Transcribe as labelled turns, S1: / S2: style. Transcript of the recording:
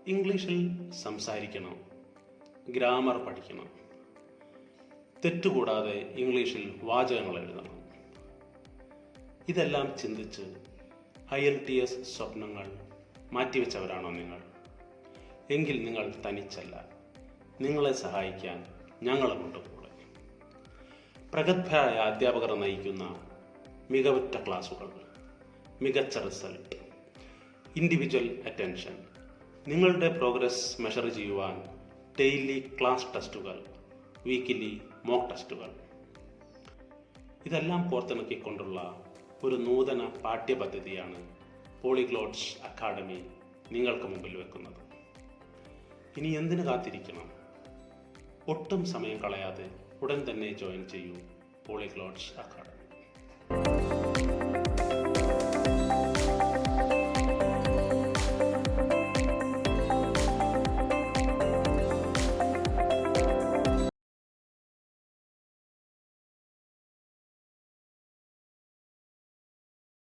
S1: ഇംഗ്ലീഷിൽ സംസാരിക്കണം, ഗ്രാമർ പഠിക്കണം, തെറ്റുകൂടാതെ ഇംഗ്ലീഷിൽ വാചകങ്ങൾ എഴുതണം. ഇതെല്ലാം ചിന്തിച്ച് IELTS സ്വപ്നങ്ങൾ മാറ്റിവെച്ചവരാണോ നിങ്ങൾ? എങ്കിൽ നിങ്ങൾ തനിച്ചല്ല. നിങ്ങളെ സഹായിക്കാൻ ഞങ്ങളുമുണ്ട് കൂടെ. പ്രഗത്ഭരായ അധ്യാപകർ നയിക്കുന്ന മികവുറ്റ ക്ലാസുകൾ, മികച്ച റിസൾട്ട്, ഇൻഡിവിജ്വൽ അറ്റൻഷൻ, നിങ്ങളുടെ പ്രോഗ്രസ് മെഷർ ചെയ്യുവാൻ ഡെയിലി ക്ലാസ് ടെസ്റ്റുകൾ, വീക്കിലി മോക്ക് ടെസ്റ്റുകൾ, ഇതെല്ലാം കോർത്തിണക്കിക്കൊണ്ടുള്ള ഒരു നൂതന പാഠ്യപദ്ധതിയാണ് പോളിഗ്ലോട്ട്സ് അക്കാഡമി നിങ്ങൾക്ക് മുമ്പിൽ വെക്കുന്നത്. ഇനി എന്തിനു കാത്തിരിക്കണം? ഒട്ടും സമയം കളയാതെ ഉടൻ തന്നെ ജോയിൻ ചെയ്യൂ പോളിഗ്ലോട്ട്സ് അക്കാഡമി.